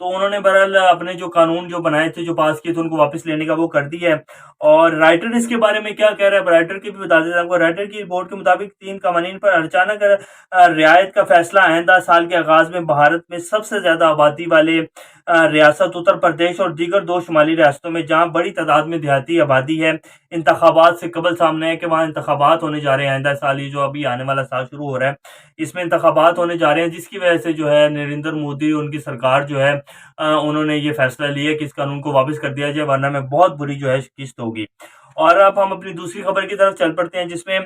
تو انہوں نے بہرحال اپنے جو قانون جو بنائے تھے جو پاس کیے تھے ان کو واپس لینے کا وہ کر دیا ہے۔ اور رائٹر اس کے بارے میں کیا کہہ رہا ہے، رائٹر کی بھی بتا دیتا ہوں، رائٹر کی رپورٹ کے مطابق 3 قوانین پر اچانک رعایت کا فیصلہ آئندہ سال کے آغاز میں بھارت میں سب سے زیادہ آبادی والے ریاست اتر پردیش اور دیگر 2 شمالی ریاستوں میں جہاں بڑی تعداد میں دیہاتی آبادی ہے، انتخابات سے قبل سامنے ہے کہ وہاں انتخابات ہونے جا رہے ہیں آئندہ سال، یہ جو ابھی آنے والا سال شروع ہو رہا ہے اس میں انتخابات ہونے جا رہے ہیں، جس کی وجہ سے جو ہے نریندر مودی ان کی سرکار جو ہے انہوں نے یہ فیصلہ لیا کہ اس قانون کو واپس کر دیا جائے، ورنہ میں بہت بری جو ہے شکست ہوگی۔ اور اب ہم اپنی دوسری خبر کی طرف چل پڑتے ہیں، جس میں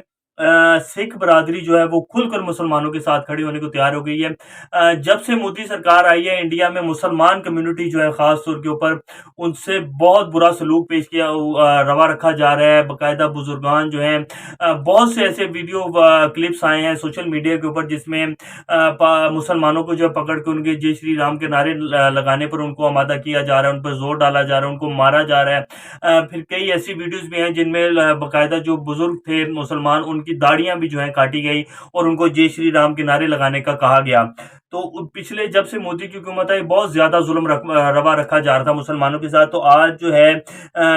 سکھ برادری جو ہے وہ کھل کر مسلمانوں کے ساتھ کھڑی ہونے کو تیار ہو گئی ہے۔ جب سے مودی سرکار آئی ہے انڈیا میں مسلمان کمیونٹی جو ہے خاص طور کے اوپر ان سے بہت برا سلوک پیش کیا روا رکھا جا رہا ہے، باقاعدہ بزرگان جو ہیں بہت سے ایسے ویڈیو کلپس آئے ہیں سوشل میڈیا کے اوپر جس میں مسلمانوں کو جو ہے پکڑ کے ان کے جے شری رام کے نعرے لگانے پر ان کو آمادہ کیا جا رہا ہے، ان پر زور ڈالا جا رہا ہے، ان کو مارا جا رہا ہے۔ پھر کئی ایسی ویڈیوز بھی ہیں جن میں باقاعدہ جو بزرگ تھے مسلمان ان کی داڑیاں بھی جو ہیں کاٹی گئی اور ان کو جے شری رام کے نعرے لگانے کا کہا گیا۔ تو پچھلے جب سے مودی کی حکومت آئی بہت زیادہ ظلم روا رکھا جا رہا تھا مسلمانوں کے ساتھ۔ تو آج جو ہے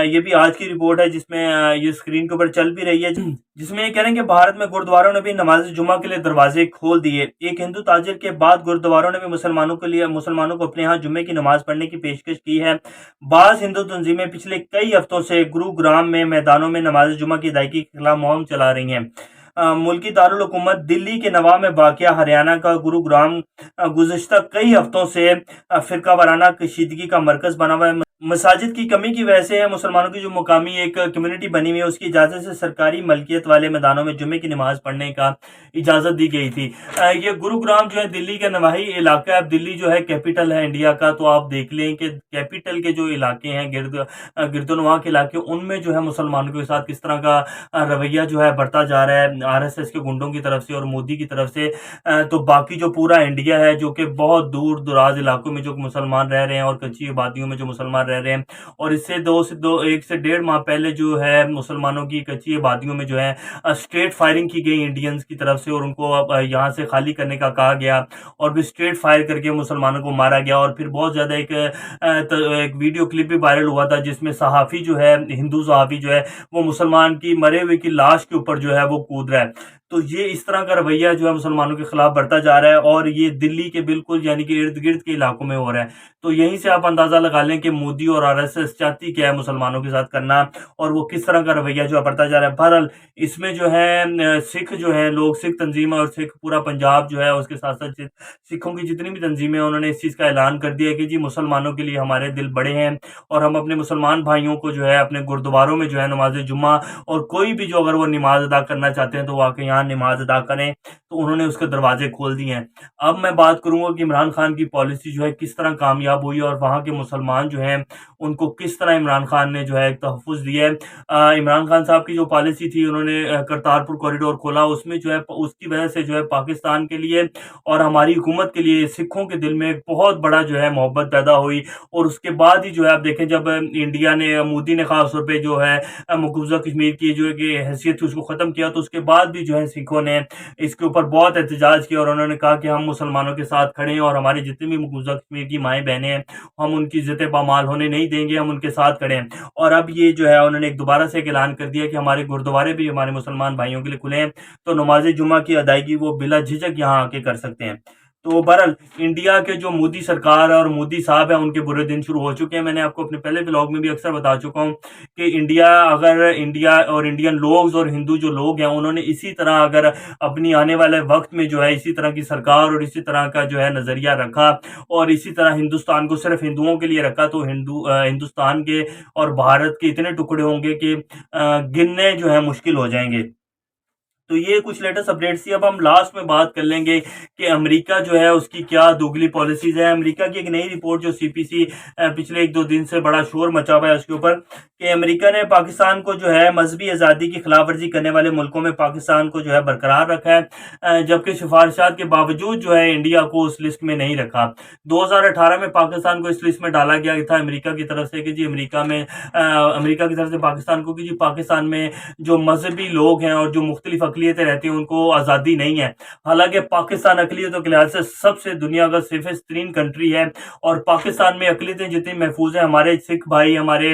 یہ بھی آج کی رپورٹ ہے جس میں یہ اسکرین کے اوپر چل بھی رہی ہے، جس میں یہ کہہ رہے ہیں کہ بھارت میں گردواروں نے بھی نماز جمعہ کے لیے دروازے کھول دیے۔ ایک ہندو تاجر کے بعد گردواروں نے بھی مسلمانوں کو اپنے ہاں جمعے کی نماز پڑھنے کی پیشکش کی ہے۔ بعض ہندو تنظیمیں پچھلے کئی ہفتوں سے گروگرام میں میدانوں میں نماز جمعہ کی ادائیگی کے خلاف مہم چلا رہی ہیں۔ ملکی دارالحکومت دلی کے نواح میں واقع ہریانہ کا گروگرام گزشتہ کئی ہفتوں سے فرقہ وارانہ کشیدگی کا مرکز بنا ہوا ہے۔ مساجد کی کمی کی وجہ سے مسلمانوں کی جو مقامی ایک کمیونٹی بنی ہوئی ہے اس کی اجازت سے سرکاری ملکیت والے میدانوں میں جمعے کی نماز پڑھنے کا اجازت دی گئی تھی۔ یہ گروگرام جو ہے دلی کا نواحی علاقہ ہے، اب دلی جو ہے کیپٹل ہے انڈیا کا، تو آپ دیکھ لیں کہ کیپٹل کے جو علاقے ہیں گرد و نواح کے علاقے ان میں جو ہے مسلمانوں کے ساتھ کس طرح کا رویہ جو ہے بڑھتا جا رہا ہے آر ایس ایس کے گنڈوں کی طرف سے اور مودی کی طرف سے۔ تو باقی جو پورا انڈیا ہے جو کہ بہت دور دراز علاقوں میں جو مسلمان رہ رہے ہیں اور کچی آبادیوں میں جو مسلمان رہ رہے ہیں، اور اس سے ایک سے 1.5 ماہ پہلے جو ہے مسلمانوں کی کچی آبادیوں میں جو ہے اسٹریٹ فائرنگ کی گئی انڈینز کی طرف سے اور ان کو یہاں سے خالی کرنے کا کہا گیا اور بھی اسٹریٹ فائر کر کے مسلمانوں کو مارا گیا۔ اور پھر بہت زیادہ ایک ویڈیو کلپ بھی وائرل ہوا تھا جس میں صحافی جو ہے ہندو صحافی جو ہے وہ مسلمان کی مرے ہوئے کی لاش کے اوپر جو ہے وہ کود رہا ہے۔ تو یہ اس طرح کا رویہ جو ہے مسلمانوں کے خلاف بڑھتا جا رہا ہے اور یہ دلی کے بالکل یعنی کہ ارد گرد کے علاقوں میں ہو رہا ہے۔ تو یہیں سے آپ اندازہ لگا لیں کہ مودی اور آر ایس ایس چاہتی کیا ہے مسلمانوں کے ساتھ کرنا اور وہ کس طرح کا رویہ جو ہے بڑھتا جا رہا ہے۔ بہرحال اس میں جو ہے سکھ جو ہے لوگ سکھ تنظیم اور سکھ پورا پنجاب جو ہے اس کے ساتھ ساتھ سکھوں کی جتنی بھی تنظیمیں انہوں نے اس چیز کا اعلان کر دیا کہ جی مسلمانوں کے لیے ہمارے دل بڑے ہیں اور ہم اپنے مسلمان بھائیوں کو جو ہے اپنے گردواروں میں جو ہے نماز جمعہ اور کوئی بھی جو اگر وہ نماز ادا کرنا چاہتے ہیں تو وہ آ کے یہاں نماز ادا کریں، تو انہوں نے اس کے دروازے کھول دیے ہیں۔ اب میں بات کروں گا کہ عمران خان کی پالیسی جو ہے کس طرح کامیاب ہوئی اور وہاں کے مسلمان جو ہیں ان کو کس طرح عمران خان نے جو ہے ایک تحفظ دیا ہے۔ عمران خان صاحب کی جو پالیسی تھی انہوں نے کرتارپور کوریڈور کھولا، اس میں جو ہے اس کی وجہ سے جو ہے پاکستان کے لیے اور ہماری حکومت کے لیے سکھوں کے دل میں ایک بہت بڑا جو ہے محبت پیدا ہوئی۔ اور اس کے بعد ہی جو ہے آپ دیکھیں جب انڈیا نے مودی نے خاص طور پہ جو ہے مقبوضہ کشمیر کی جو ہے کہ حیثیت تھی اس کو ختم کیا، تو اس کے بعد بھی جو ہے سکھوں نے اس کے اوپر بہت احتجاج کیا اور انہوں نے کہا کہ ہم مسلمانوں کے ساتھ کھڑے ہیں اور ہماری جتنی بھی مقبوضہ کشمیر کی مائیں بہنیں ہیں ہم ان کی عزتیں پامال ہونے نہیں دیں گے، ہم ان کے ساتھ کھڑے ہیں۔ اور اب یہ جو ہے انہوں نے ایک دوبارہ سے ایک اعلان کر دیا کہ ہمارے گردوارے بھی ہمارے مسلمان بھائیوں کے لیے کھلے ہیں، تو نماز جمعہ کی ادائیگی وہ بلا جھجک یہاں آ کے کر سکتے ہیں۔ تو بہرحال انڈیا کے جو مودی سرکار اور مودی صاحب ہیں ان کے برے دن شروع ہو چکے ہیں۔ میں نے آپ کو اپنے پہلے ولاگ میں بھی اکثر بتا چکا ہوں کہ انڈیا اور انڈین لوگ اور ہندو جو لوگ ہیں انہوں نے اسی طرح اگر اپنی آنے والے وقت میں جو ہے اسی طرح کی سرکار اور اسی طرح کا جو ہے نظریہ رکھا اور اسی طرح ہندوستان کو صرف ہندوؤں کے لیے رکھا تو ہندوستان کے اور بھارت کے اتنے ٹکڑے ہوں گے کہ گننے جو ہے مشکل ہو جائیں گے۔ تو یہ کچھ لیٹسٹ اپڈیٹس تھی۔ اب ہم لاسٹ میں بات کر لیں گے کہ امریکہ جو ہے اس کی کیا دوگلی پالیسیز ہیں۔ امریکہ کی ایک نئی رپورٹ جو سی پی سی پچھلے 1-2 دن سے بڑا شور مچا ہوا ہے اس کے اوپر کہ امریکہ نے پاکستان کو جو ہے مذہبی آزادی کی خلاف ورزی کرنے والے ملکوں میں پاکستان کو جو ہے برقرار رکھا ہے، جبکہ سفارشات کے باوجود جو ہے انڈیا کو اس لسٹ میں نہیں رکھا۔ 2018 میں پاکستان کو اس لسٹ میں ڈالا گیا تھا امریکہ کی طرف سے کہ جی امریکہ کی طرف سے پاکستان کو کہ جی پاکستان میں جو مذہبی لوگ ہیں اور جو مختلف اقلیتیں رہتی ہیں ان کو آزادی نہیں ہے، حالانکہ پاکستان اقلیتوں کے لحاظ سے سب سے دنیا کا سیفسٹ ترین کنٹری ہے، اور پاکستان میں اقلیتیں جتنی محفوظ ہیں، ہمارے سکھ بھائی، ہمارے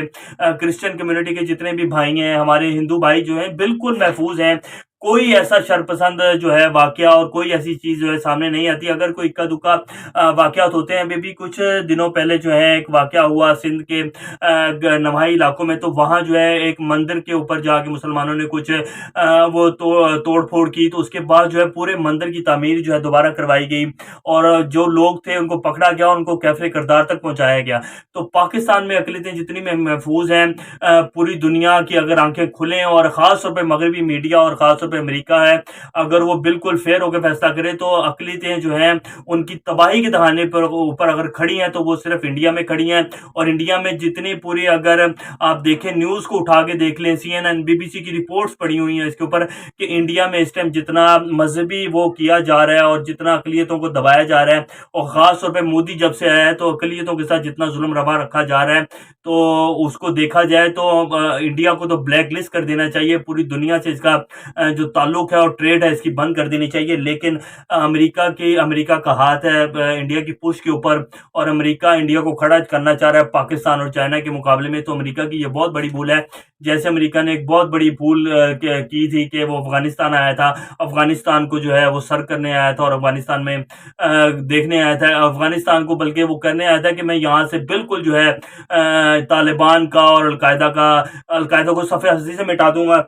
کرسچن کمیونٹی کے جتنے بھی بھائی ہیں، ہمارے ہندو بھائی جو ہیں بالکل محفوظ ہیں، کوئی ایسا شرپسند جو ہے واقعہ اور کوئی ایسی چیز جو ہے سامنے نہیں آتی۔ اگر کوئی اکا دکا واقعات ہوتے ہیں، ابھی بھی کچھ دنوں پہلے جو ہے ایک واقعہ ہوا سندھ کے نواحی علاقوں میں، تو وہاں جو ہے ایک مندر کے اوپر جا کے مسلمانوں نے کچھ وہ توڑ پھوڑ کی، تو اس کے بعد جو ہے پورے مندر کی تعمیر جو ہے دوبارہ کروائی گئی، اور جو لوگ تھے ان کو پکڑا گیا، ان کو کیفر کردار تک پہنچایا گیا۔ تو پاکستان میں اقلیتیں جتنی محفوظ ہیں، پوری دنیا کی اگر آنکھیں کھلیں، اور خاص طور پہ مغربی میڈیا اور خاص طور پہ امریکہ ہے، اگر وہ بالکل فیئر ہو کے فیصلہ کرے، تو اقلیتیں جو ہیں ان کی تباہی کے دہانے پر اوپر اگر کھڑی ہیں تو وہ صرف انڈیا میں کھڑی ہیں، اور انڈیا میں جتنی پوری اگر آپ دیکھیں نیوز کو اٹھا کے دیکھ لیں، C N N B B C کی رپورٹس پڑی ہوئی ہیں اس کے اوپر کہ انڈیا میں اس ٹائم جتنا مذہبی وہ کیا جا رہا ہے اور جتنا اقلیتوں کو دبایا جا رہا ہے، اور خاص طور پہ مودی جب سے آیا ہے تو اقلیتوں کے ساتھ جتنا ظلم روا رکھا جا رہا ہے، تو اس کو دیکھا جائے تو انڈیا کو تو بلیک لسٹ کر دینا چاہیے، پوری دنیا سے اس کا جو تعلق ہے اور ٹریڈ ہے اس کی بند کر دینی چاہیے۔ لیکن امریکہ کا ہاتھ ہے انڈیا کی پش کے اوپر، اور امریکہ انڈیا کو کھڑا کرنا چاہ رہا ہے پاکستان اور چائنا کے مقابلے میں، تو امریکہ کی یہ بہت بڑی بھول ہے۔ جیسے امریکہ نے ایک بہت بڑی بھول کی تھی کہ وہ افغانستان آیا تھا، افغانستان کو جو ہے وہ سر کرنے آیا تھا، اور افغانستان میں دیکھنے آیا تھا، افغانستان کو بلکہ وہ کرنے آیا تھا کہ میں یہاں سے بالکل جو ہے طالبان کا اور القاعدہ کو صفحہ ہستی سے مٹا دوں گا۔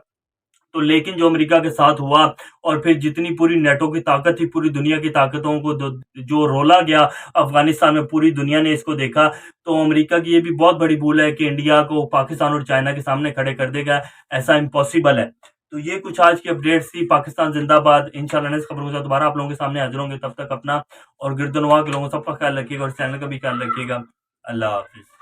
تو لیکن جو امریکہ کے ساتھ ہوا، اور پھر جتنی پوری نیٹو کی طاقت تھی، پوری دنیا کی طاقتوں کو جو رولا گیا افغانستان میں، پوری دنیا نے اس کو دیکھا، تو امریکہ کی یہ بھی بہت بڑی بھول ہے کہ انڈیا کو پاکستان اور چائنا کے سامنے کھڑے کر دے گا، ایسا امپاسبل ہے۔ تو یہ کچھ آج کی اپڈیٹس تھی۔ پاکستان زندہ باد۔ انشاءاللہ نیکسٹ خبروں کے ساتھ دوبارہ آپ لوگوں کے سامنے حاضر ہوں گے، تب تک اپنا اور گردنواں کے لوگوں سب کا خیال رکھیے گا، اور چینل کا بھی خیال رکھیے گا۔ اللہ حافظ۔